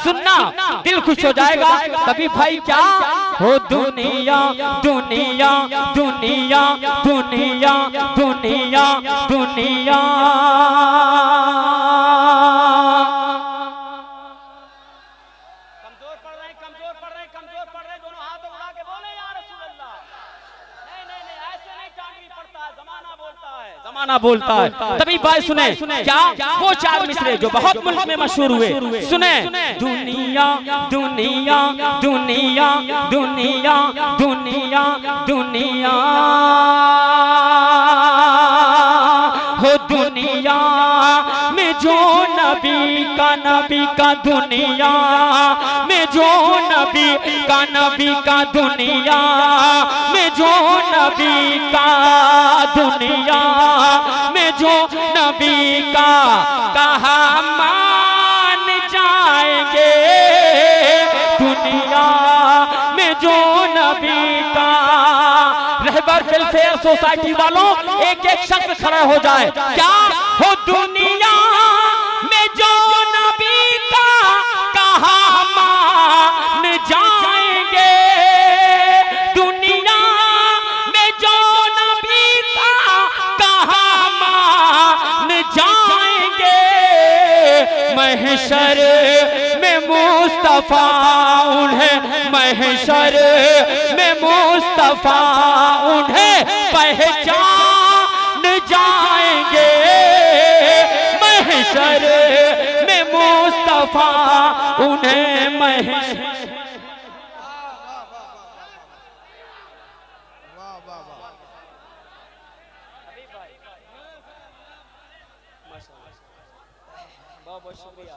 सुनना, दिल खुश हो जाएगा। तभी भाई क्या हो, दुनिया दुनिया दुनिया दुनिया दुनिया दुनिया। कमजोर पड़ रहे, कमजोर पड़ रहे, कमजोर पड़ रहे, दोनों हाथ उठा के बोले या रसूल अल्लाह। नहीं नहीं नहीं, ऐसे नहीं टांगनी पड़ता है, जमाना बोलता है, जमाना बोलता है। तभी भाई सुने क्या, वो चार मिसरे जो बहुत मुल्क में मशहूर हुए, सुने। दुनिया दुनिया दुनिया दुनिया दुनिया दुनिया हो, दुनिया में जो नबी का दुनिया में जो नबी का दुनिया में जो नबी का दुनिया में जो नबी का कहा मान जाएंगे, दुनिया में जो नबी का। रहबर वेलफेयर सोसाइटी वालों, एक एक शख्स खड़ा हो जाए। क्या हो, दुनिया में जो नबी का कहा मान जाएंगे, दुनिया में जो नबी का कहा मान जाएंगे। महशर में मुस्तफा उन्हें, महशर में मुस्तफा उन्हें पहचान जाएंगे, महशर में मुस्तफा उन्हें महशर। बहुत बहुत शुक्रिया।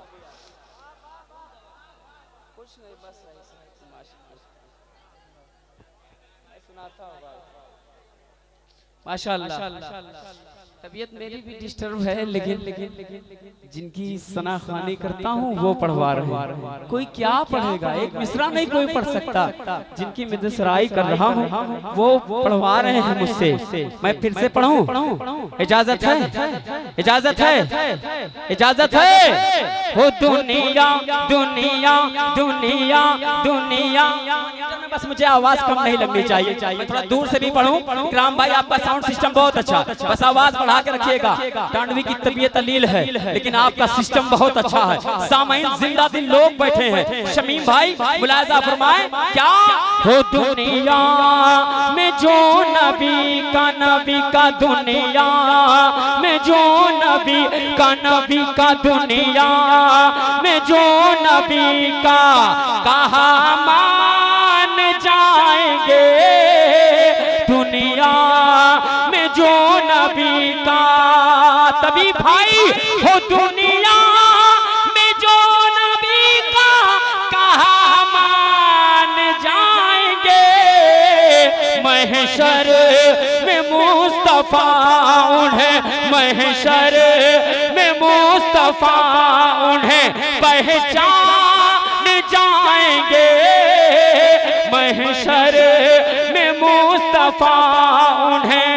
कुछ नहीं, बस सुनाता होगा। माशाअल्लाह। तबीयत मेरी भी डिस्टर्ब है, लेकिन जिनकी सना खानी करता हूँ वो पढ़वा रहे हैं। कोई क्या पढ़ेगा, एक मिसरा नहीं कोई पढ़ सकता। जिनकी मैं सराई कर रहा हूँ वो पढ़वा रहे हैं मुझसे। मैं फिर से पढ़ूं? इजाजत है? इजाजत है? इजाजत है? हो दुनिया दुनिया दुनिया दुनिया। बस मुझे आवाज कम नहीं लगनी चाहिए, मैं थोड़ा दूर से भी पढ़ूं। इकराम भाई आपका साउंड सिस्टम बहुत अच्छा, बस आवाज बढ़ा के रखिएगा। टांडवी की तबीयत अलील है, लेकिन आपका सिस्टम बहुत अच्छा है। सामाइन जिंदा दिल लोग बैठे हैं। शमीम भाई मुलाजा फरमाए। क्या हो, दुनिया में जो नबी का दुनिया में जो नबी का दुनिया में जो नबी का कहा मान जाएंगे, दुनिया में जो नबी का। तभी भाई हो, दुनिया में जो नबी का कहा मान जाएंगे, महशर में मुस्तफा उन्हें, महशर में मुस्तफा उन्हें पहचान जाएंगे, महशर में मुस्तफा उन्हें।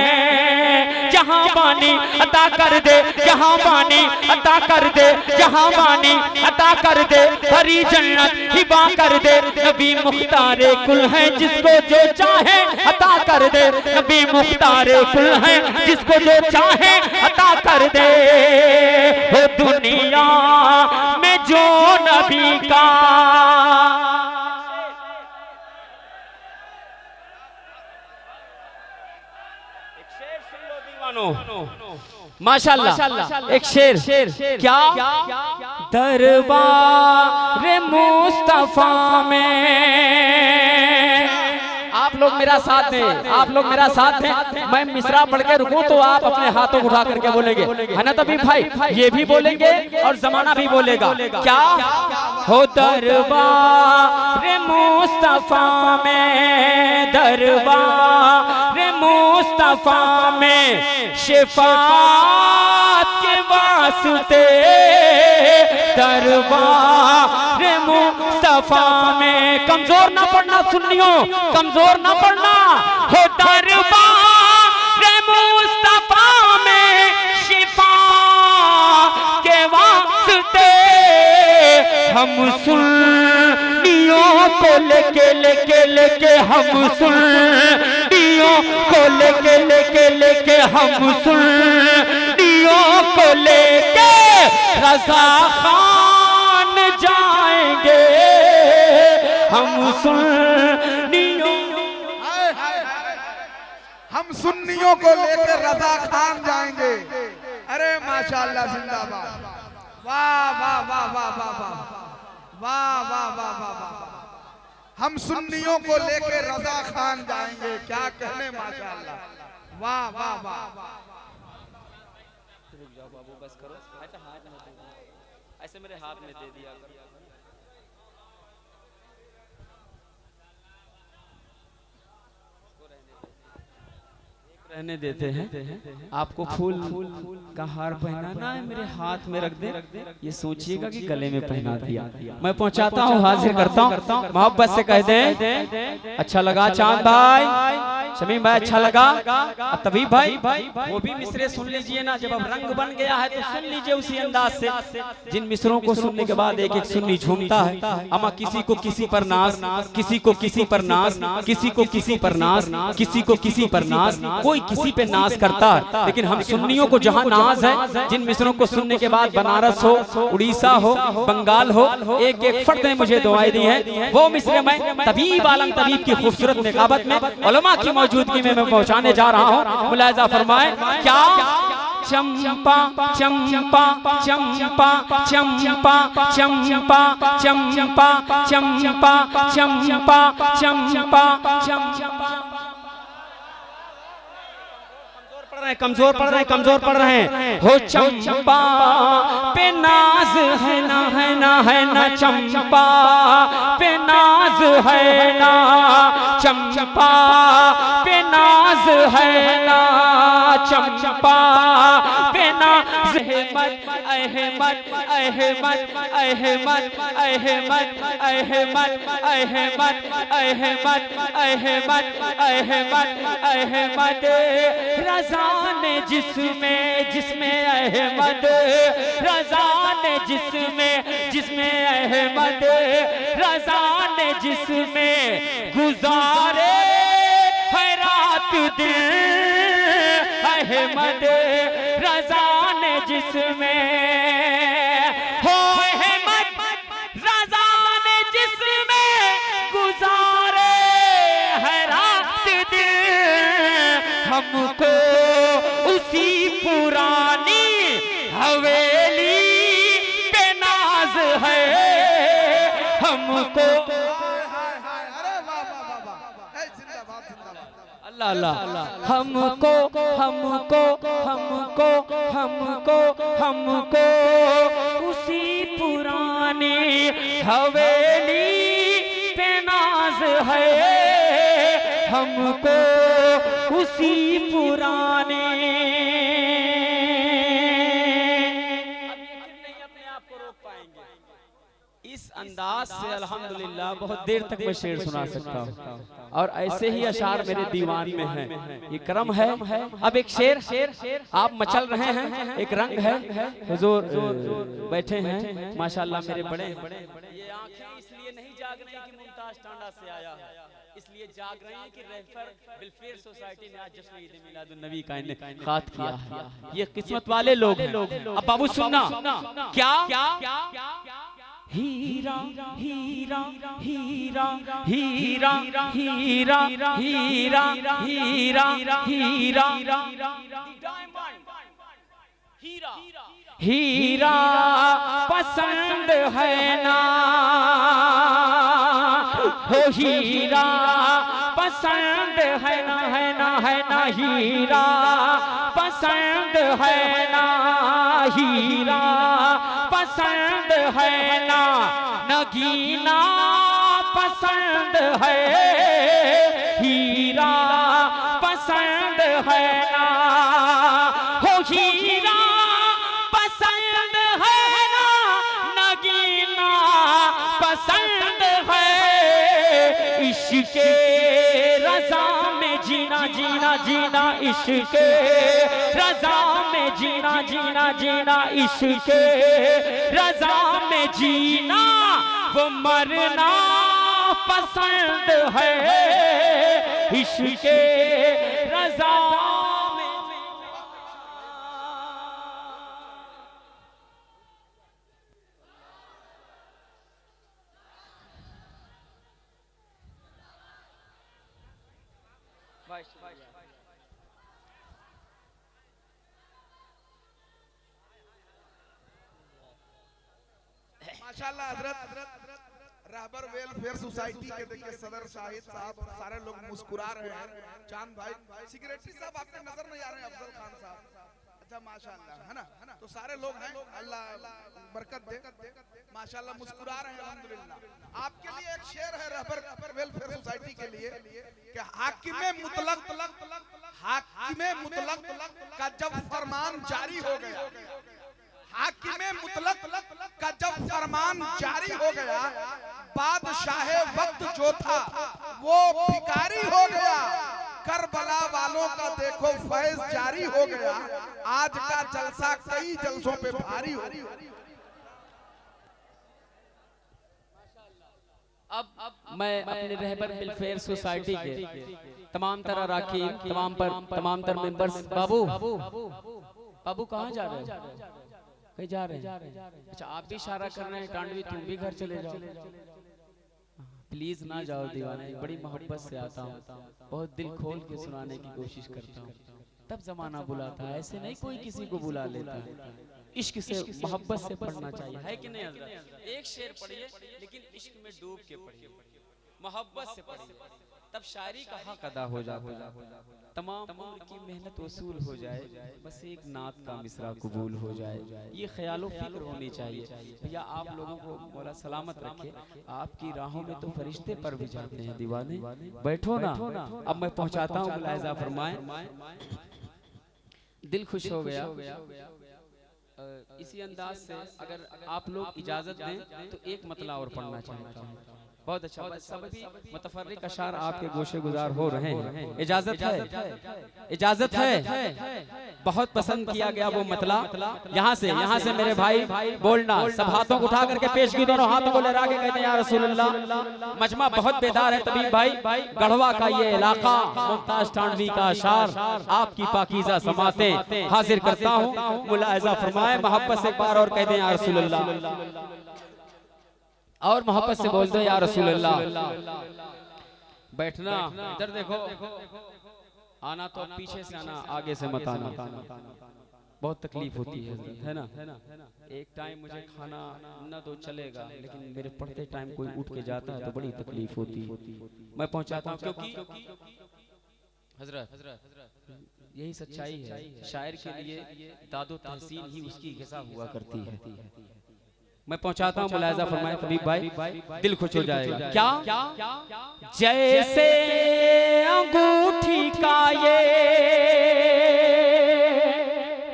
जहां बानी अता कर दे, जहां बानी अता कर दे, जहां बानी अता कर दे, हरी जन्नत हिबा कर दे। नबी मुख्तारे कुल है, जिसको जो चाहे अता कर दे। नबी मुख्तारे कुल है, जिसको जो चाहे अता कर दे। हो, दुनिया में जो नबी का। माशाअल्लाह, एक शेर। क्या दरबार मुस्तफा में। आप लोग मेरा साथ दें, आप लोग मेरा साथ दें। मैं मिसरा पढ़ के रुकूं तो आप अपने हाथों उठा करके बोलेंगे, है ना तभी भाई? ये भी बोलेंगे और जमाना भी बोलेगा। क्या हो, दरबार मुस्तफा में, दरबार मुस्तफा में शिफात के वास्ते, दरबार मुस्तफा में। कमजोर ना पढ़ना सुन्नियों, कमजोर ना पढ़ना। हो, दरबार मुस्तफा में शिफा के वास्ते हम सुन को लेके हम सुन्नियों को लेके हम सुन्नियों को लेके रज़ा खान जाएंगे हम सुन्नियों। हम सुन्नियों को लेकर रज़ा खान जाएंगे। अरे माशाअल्लाह, जिंदाबाद। वाह वाह वाह वाह वाह वाह वाह वाह वाह वाह वाह। हम सुन्नियों को लेकर रज़ा खान जाएंगे, क्या कहने, माशाअल्लाह। वाह वाह वाह। रुक जाओ बाबू, बस करो। ऐसे मेरे हाथ में दे दिया करो। रहने देते हैं। आपको फूल का हार पहनाना है, मेरे हाथ में रख दे, ये सोचिएगा कि गले में पहना दिया। मैं पहुंचाता हूँ, हाजिर करता हूँ, मोहब्बत से कह दे अच्छा लगा चांद भाई, शमीम भाई अच्छा लगा। अब तभी भाई वो भी मिसरे सुन लीजिए ना, जब अब रंग बन गया है तो सुन लीजिए उसी अंदाज से। जिन मिसरों को सुनने के बाद एक एक सुन्नी झूमता है, अमा किसी को किसी पर नाज, किसी को किसी पर नाज, किसी को किसी पर नाज, किसी को किसी पर नाज, कोई किसी पे नाज करता है। लेकिन हम सुन्नियों को जहां नाज है, जिन मिसरों को सुनने के बाद बनारस हो, उड़ीसा हो, बंगाल हो, एक एक फर्द ने मुझे दुआएं दी है। वो मिसरे मैं तबीब आलम तबीब की खूबसूरत निकाबत में उलमा की मौजूदगी में मैं पहुंचाने जा रहा हूं। मुलाहिजा फरमाए क्या चंपा चंपा चंपा चंपा चंपा चंपा चंपा चंपा चंपा चंपा। कमजोर पड़ रहे हैं हो चंपा पे नाज है ना, है ना, है ना, चंपा पे नाज है ना, चंपा पे नाज है ना, चंपा पे नाज। अहमद अहमद अहमद अहमद अहमद अहमद अहमद अहमद अहमद अहमद अहमद रज़ा ने जिसमें अहमद, रज़ा ने जिसमें अहमद, रज़ा ने जिसमें गुजारे है रात दिन अहमद, रज़ा ने जिसमें हो अहमद, रज़ा ने जिसमें गुजारे है रात दिन हमको उसी पुरानी हवेली पे नाज है हमको। अल्लाह अल्लाह हमको हमको हमको हमको हमको उसी पुरानी हवेली पे नाज है हमको उसी पुराने। इस अंदाज से अल्हम्दुलिल्लाह बहुत देर तक मैं शेर सुना सकता हूँ, और ऐसे ही अशार मेरे दीवान में हैं। ये करम है। अब एक शेर आप मचल रहे हैं, एक रंग है, हुजूर बैठे हैं माशाल्लाह मेरे बड़े। ये आंखें इसलिए नहीं जाग रही कि मुमताज टांडा से आया, इसलिए जाग रहे हैं कि रेफर वेलफेयर सोसाइटी ने आज जश्न ईद मिलादुन नबी का इनेकाद किया है। ये किस्मत वाले लोग हैं। अब बाबू सुनना क्या हीरा हीरा हीरा हीरा हीरा हीरा हीरा हीरा हीरा पसंद है ना हो, हीरा पसंद है ना, है ना, है ना, हीरा पसंद है ना, हीरा पसंद है ना, नगीना पसंद है, हीरा पसंद है ना हो, हीरा पसंद है ना, नगीना पसंद है। इश्क़े रज़ा में जीना जीना जीना, इश्क़े रज़ा में जीना जीना जीना, इश्क़े रज़ा में जीना, वो मरना पसंद है इश्क़ रज़ा में। माशाल्लाह हजरत रहबर वेलफेयर सोसाइटी के देखिए सदर शाहिद साहब और सारे लोग मुस्कुरा रहे हैं। चांद भाई सिक्रेटरी साहब आपके नजर नहीं आ रहे हैं, अफजल खान साहब, अच्छा माशाल्लाह है ना, तो सारे लोग हैं, अल्लाह बरकत दे, माशाल्लाह मुस्कुरा रहे हैं अल्हम्दुलिल्लाह। आपके लिए एक शेर है रहबर वेलफेयर सोसाइटी के लिए कि हाकिमे मुतलक का जब फरमान जारी हो गया, हाकिमे मुतलक का जब फरमान जारी हो गया, बादशाह वक्त जो था वो भिखारी हो गया। करबला वालों का देखो फैज जारी हो गया, आज का जलसा कई जलसों पे भारी हो गया। अब मैं अपने रहबर वेलफेयर सोसाइटी के तमाम तरह राखी, तमाम तर मेंबर्स, बाबू कहाँ जा रहे हो? कहीं जा रहे हैं? अच्छा आप भी इशारा कर रहे हैं, टांडवी तुम भी घर चले जाओ, प्लीज ना जाओ दीवाने, बड़ी मोहब्बत से आता हूँ, बहुत दिल खोल के सुनाने की कोशिश करता हूँ। तब जमाना बुलाता है, ऐसे नहीं कोई किसी को बुला लेता है। इश्क से मोहब्बत से पढ़ना चाहिए, है कि नहीं हज़रत? एक शेर पढ़िए लेकिन इश्क में डूब के पढ़िए, मोहब्बत से पढ़िए, तब शायरी का हक अदा हो जाता है, तमाम उम्र की मेहनत वसूल हो जाए, बस एक नात का मिसरा कबूल हो जाए। ये ख्यालो फिक्र होनी चाहिए। भैया आप लोगों को मौला सलामत रखे, आपकी राहों में तो फरिश्ते पर भी जाते हैं दीवाने, बैठो ना, अब मैं पहुंचाता हूँ, मुलाहिजा फरमाएं। दिल खुश हो गया। इसी अंदाज से अगर आप लोग इजाजत दें तो एक मतला और पढ़ना चाहता हूँ। बहुत अच्छा, बस सब भी मुतफर्रिक अशार आपके गोशे गुजार हो रहे हैं। इजाजत है, इजाजत है। बहुत पसंद किया गया वो मतला। यहाँ से मेरे भाई बोलना, सब हाथों को उठा करके पेश की, दोनों हाथों को लहरा के कहते हैं या रसूलुल्लाह। मजमा बहुत बेदार है तबीब भाई, गढ़वा का ये इलाका, मुमताज टांडवी का अशार, आपकी पाकीज़ा समाते हाजिर करता हूँ, मुलाहिजा फरमाए। मोहब्बत से एक बार और कहते हैं या रसूलुल्लाह, और मोहब्बत से बोल दो या रसूलुल्लाह। बैठना, इधर देखो, आना तो पीछे से आना, आगे से मत आना, बहुत तकलीफ होती है ना। एक टाइम मुझे खाना न तो चलेगा, लेकिन मेरे पढ़ते टाइम कोई उठ के जाता है तो बड़ी तकलीफ होती है। मैं पहुंचाता हूँ, क्योंकि हजरत यही सच्चाई है, शायर के लिए दादो तहसीन ही उसकी ग़िज़ा हुआ करती है। मैं पहुंचाता हूँ, मुलाहिजा फरमाए तबीब भाई, दिल खुश हो जाएगा। क्या जैसे अंगूठी का ये,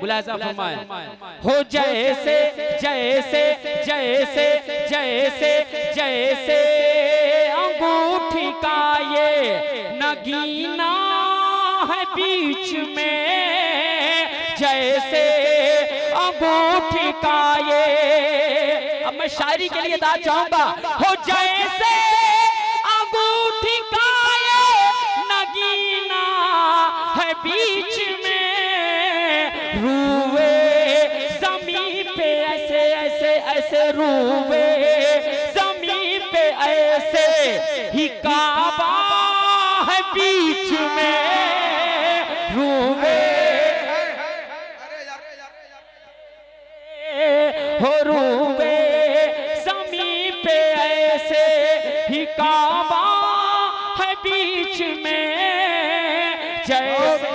मुलाहिजा फरमाए, हो जैसे जैसे जैसे जैसे जैसे अंगूठी का ये नगीना है बीच में, जैसे अंगूठी का ये। अब मैं शायरी के लिए दाद चाहूंगा, हो जैसे अंगूठी का ये नगीना है बीच में, रूए ज़मीं पे ऐसे ऐसे ऐसे, रूए ज़मीं पे ऐसे ही काबा है बीच में, रूए हो रूए ज़मीं पे ऐसे ही काबा है बीच में, जैसे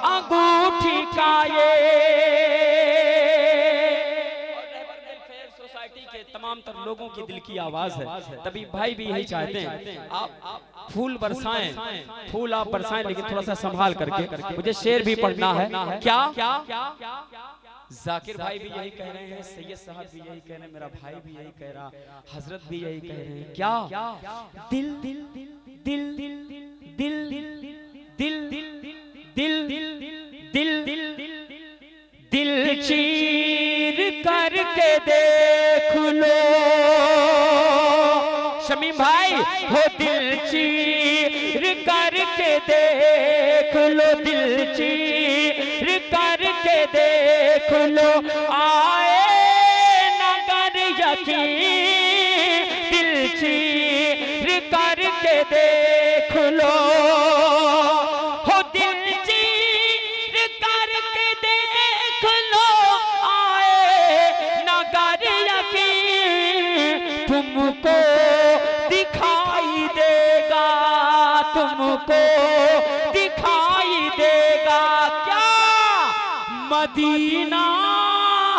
अंगूठी का ये। सोसाइटी के तमाम तर लोगों की दिल की आवाज है, तभी भाई भी यही चाहते हैं आप फूल बरसाएं, फूल आप बरसाएं, लेकिन थोड़ा सा संभाल करके। मुझे शेर भी पढ़ना है। क्या जाकिर भाई भी यही कह रहे हैं, सैयद साहब भी यही कह रहे हैं, मेरा भाई भी यही कह रहा, हजरत भी यही कह रहे हैं। क्या दिल दिल दिल दिल दिल दिल दिल दिल दिल दिल चीर करके देख लो। शमीम भाई हो दिल चीर करके देख लो, दिल चीर करके देख लो, आए नगर यकीन, दिल चीर करके देख लो, हो दिल चीर करके देख लो, आए नगर यकीन, तुमको दिखाई देगा, तुमको दिखाई देगा, क्या मदीना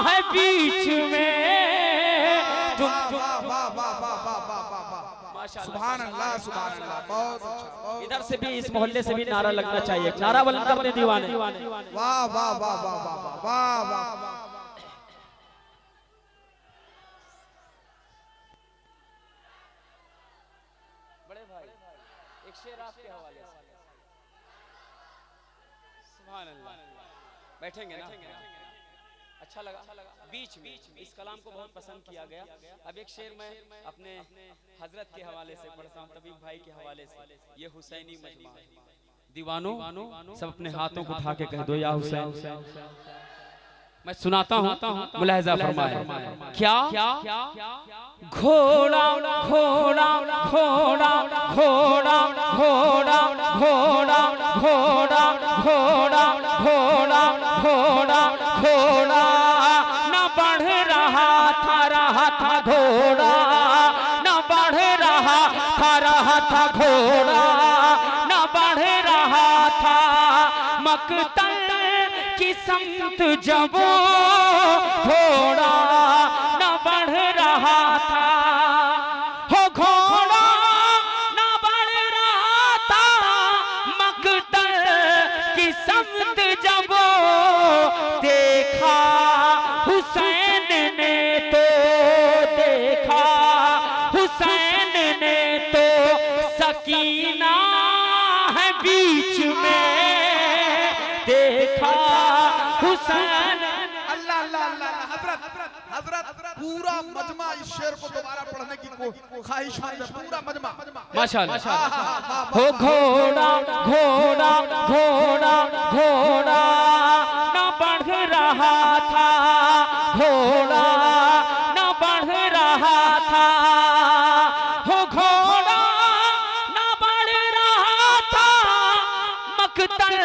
है बीच में। सुभान अल्लाह, सुभान अल्लाह, बहुत अच्छा। इधर से भी, इस मोहल्ले से भी नारा लगना चाहिए, नारा बुलंद करने दीवाने। वाह वाह वाह वाह वाह वाह वाह। बड़े भाई एक शेर आपके हवाले से। सुभान अल्लाह, बैठेंगे ना? अच्छा लगा। बीच में इस कलाम को बहुत पसंद किया गया। अब एक शेर मैं अपने हजरत के हवाले से पढ़ता हूँ, तबीब भाई के हवाले से। ये हुसैनी मजमा, दीवानों सब अपने हाथों को उठा के कह दो या हुसैन। मैं सुनाता हूँ, मुलाहिजा फरमाए। क्या घोड़ा घोड़ा घोड़ा घोड़ा घोड़ा घोड़ा घोड़ा घोड़ा घोड़ा घोड़ा घोड़ा न बढ़ रहा था घोड़ा, न बढ़ रहा था घोड़ा, न बढ़ रहा था मकतल की समत जब घोड़ा न बढ़ रहा था, हो घोड़ा न बढ़ रहा था मकतल की समत जब देखा हुसैन ने तो, देखा हुसैन ने तो सकीना है बीच में, देखा हुसैन। अल्लाह अल्लाह अल्लाह। हजरत हजरत पूरा मजमा इस शेर को दोबारा पढ़ने की ख्वाहिशमंद है, पूरा मजमा। माशाअल्लाह। हो घोड़ा घोड़ा घोड़ा घोड़ा न बढ़ रहा था, घोड़ा न बढ़ रहा था, हो घोड़ा न बढ़ रहा था मकतल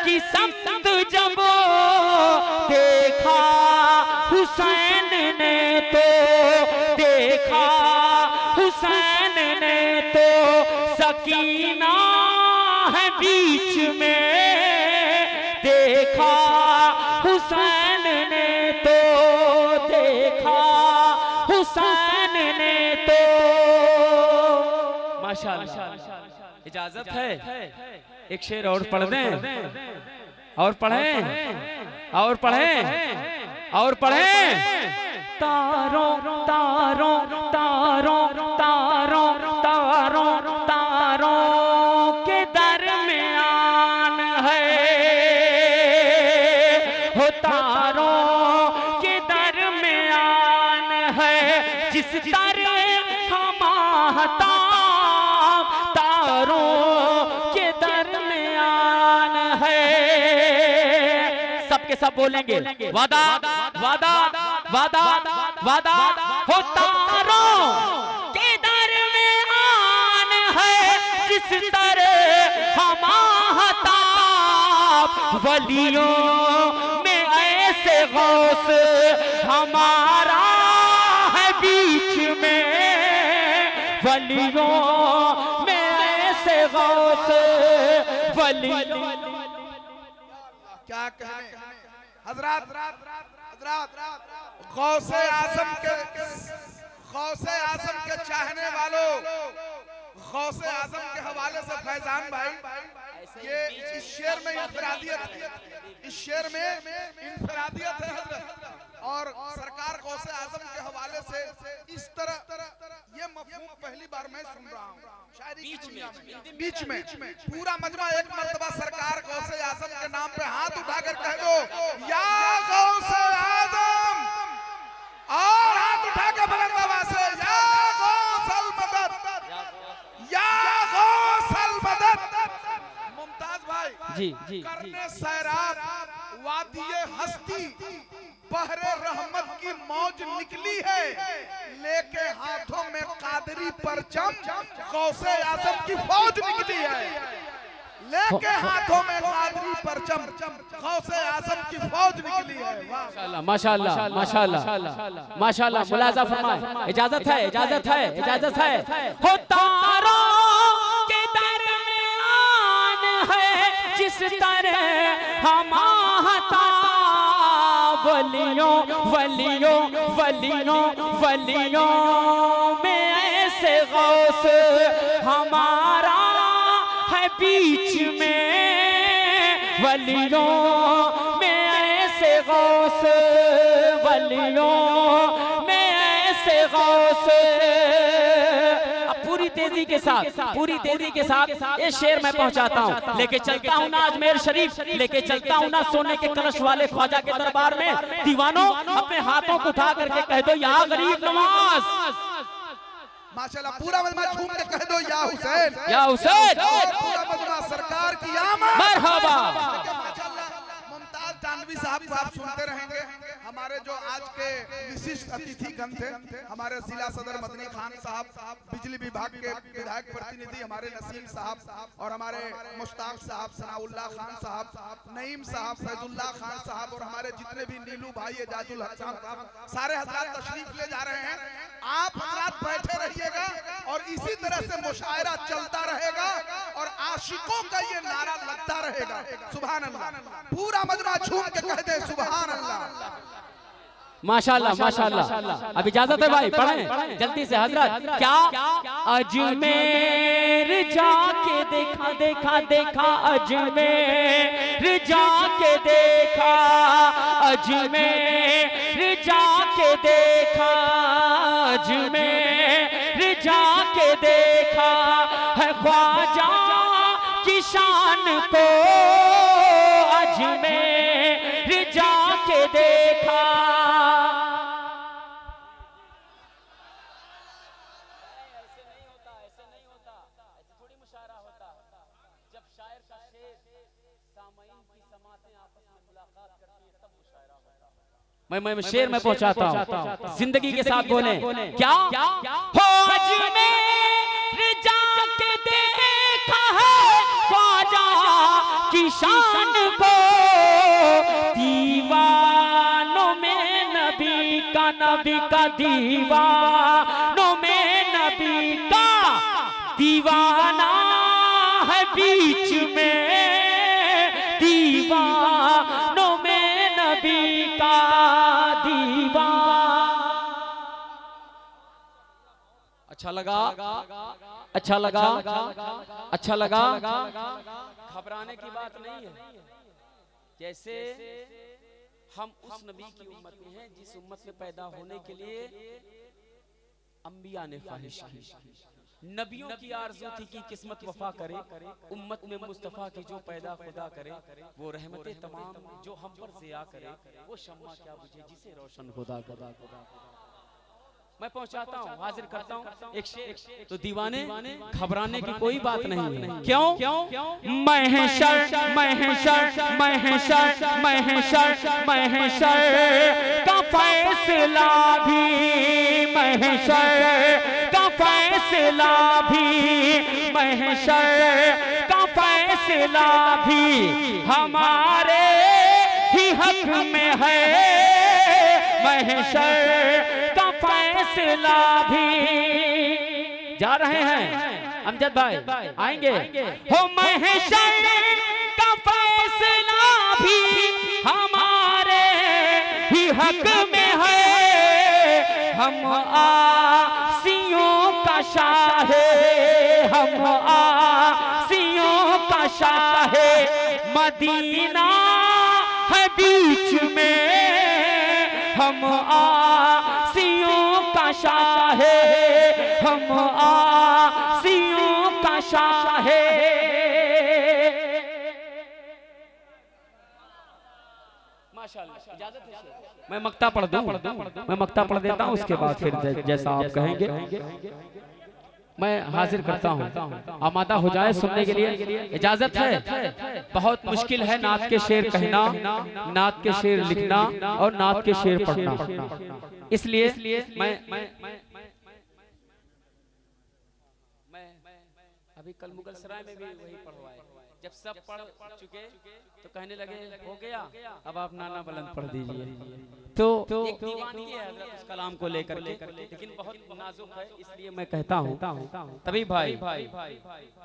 की समत जब देखा हुसैन ने तो, देखा हुसैन ने तो सकीना है बीच में, देखा हुसैन ने तो, देखा हुसैन ने तो। माशाअल्लाह। इजाजत है एक शेर और पढ़ दें, और पढ़ें, और पढ़ें, और पढ़ें। तारों तारों तारों तारों तारों तारों के दरमियान है, हो तारों के दरमियान है, जिस तरह माहताब तारों के दरमियान है। सबके सब बोलेंगे वादा वादा वादा वादा, हो तारों के दरमियान है, जिस तरह माहताब वलियों में ऐसे गौस हमारा है बीच में, वलियों में ऐसे गौस वलियों। क्या कहने हजरत, गौसे आजम के चाहने वालों, गौसे आजम के हवाले से फैजान भाई, ये इस शेर में इंफरादियत है, इस शेर में इंफरादियत है हजरत। और सरकार गौसे आजम के हवाले से इस तरह ये मफहूम पहली बार मैं सुन रहा हूँ शायरी बीच में पूरा मजमा एक मर्तबा सरकार गौसे आजम के नाम पे हाथ उठाकर कह दो या गौसे आजम, और हाथ उठा के बुलंद आवाज से या गौसल मदद, करने सैराब वादिये हस्ती बहरे रहमत की मौज निकली है, लेके हाथों में कादरी परचम गौसे आजम की फौज निकली है, लेके हाथों में कादरी परचम गौसे आजम की फौज निकली है। माशाअल्लाह माशाअल्लाह माशाअल्लाह। मुलाजा फरमाए, इजाजत है इजाजत है इजाजत है। हो तारों के दरमियान है जिस तरह हमाता वलियों वलियों वलियों वलियों में ऐसे गौस हमारा है बीच में, वलियों में ऐसे गौस वलियों में ऐसे गौस। अब पूरी तेजी के साथ ये शेर मैं पहुंचाता हूँ। लेके चलता हूँ ना अजमेर शरीफ, लेके चलता हूँ ना सोने के कलश वाले ख्वाजा के दरबार में। दीवानों अपने हाथों को उठा करके कह दो या गरीब नवाज। माशाल्लाह पूरा मजमा झूम के कह दो या हुसैन या हुसैन। पूरा मजमा सरकार की आमद मरहबा। माशाल्लाह मुमताज तानवी साहब को आप सुनते रहेंगे। हमारे जो आज के विशिष्ट अतिथि गण थे, हमारे जिला सदर मदनी खान साहब, बिजली विभाग के विधायक प्रतिनिधि हमारे नसीम साहब, और हमारे मुश्ताक साहब, सनाउल्लाह खान साहब, नईम साहब, फैजुल्लाह खान साहब, और हमारे जितने भी नीलू भाई, एजाजुल हक साहब, सारे हजरात तशरीफ ले जा रहे हैं। आप हजरात बैठे रहिएगा और इसी तरह से मुशायरा चलता रहेगा और आशिकों का ये नारा लगता रहेगा। सुभान अल्लाह। पूरा मजमा झूम के कह दे सुभान अल्लाह। माशाअल्लाह माशाअल्लाह। अब इजाजत है भाई, पढ़ें जल्दी से हजरत। क्या अजमेर जाके देखा देखा देखा, अजमेर जाके देखा, अजमेर जाके देखा, अजमेर जाके देखा है ख्वाजा की शान को, अजमेर जाके देखा। मैं शेर में पहुंचाता हूँ, जिंदगी के साथ बोले। क्या हो अजमेर जाके देखा है ख्वाजा की शान को, दीवानों में नबी का दीवानों में नबी का दीवाना है बीच में, दीवानों में नबी का अच्छा लगा अच्छा लगा अच्छा लगा। घबराने की बात नहीं है। जैसे हम उस नबी की उम्मत में हैं जिस उम्मत में पैदा होने के लिए अंबिया ने ख्वाहिश की, नबियों की आरज़ू थी कि किस्मत वफा करे, उम्मत में मुस्तफ़ा की जो पैदा खुदा करे, वो रहमतें तमाम जो हम पर ज़िया करे, वो शम्मा क्या बुझे जिसे रोशन खुदा खुदा खुदा। मैं पहुंचाता हूँ, हाजिर करता हूँ एक शेर। तो दीवाने घबराने की कोई बात नहीं है। क्यों? महशर महशर महशर महशर महशर का फैसला भी, महशर का फैसला भी, महशर का फैसला भी हमारे ही हक में है, महशर का फैसला भी। जा रहे हैं अमजद भाई, आएंगे। हो महशर का फैसला भी हमारे ही हक में है, हम आसियों का शाह, हम आसियों का शाह, मदीना है बीच में, हम आसियों का शाह, हम आसियों का शाह। माशाअल्लाह, इजाजत है। मैं मक्ता पढ़ दूं, मैं मक्ता पढ़ देता हूं, उसके बाद फिर जैसा आप कहेंगे। मैं हाजिर करता हूँ। आमादा हो जाए सुनने के लिए, इजाजत है। बहुत मुश्किल है नात के शेर कहना, नात के शेर लिखना और नात के शेर पढ़ना। इसलिए मैं अभी कल मुगल सराय में भी वही पढ़वाए। जब सब पढ़ चुके तो कहने लगे हो गया, अब आप नाना बुलंद पढ़ दीजिए। तो एक दीवानगी है हज़रत उस कलाम को लेकर के, लेकिन बहुत नाजुक है, इसलिए मैं कहता हूँ। तभी भाई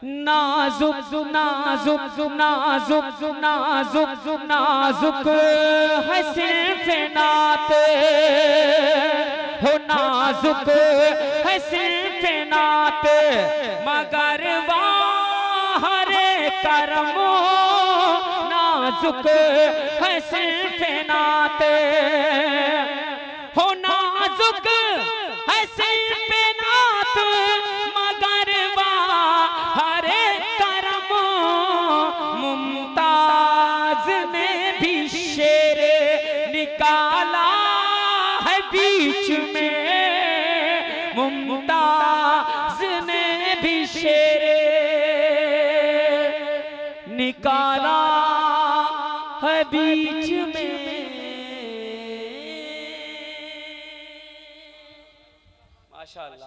नाजुक नाजुक नाजुक नाजुक नाजुक है सिर्फ नात हो, नाजुक है सिर्फ नात मगर वाहरे करमो, नाजुक है सिर्फ नात हो, नाजुक है सिर्फ नात मगर वाहरे करमो। मुमताज ने भी शेर निकाला है बीच में, मुमताज ने भी शेर निकाला है बीच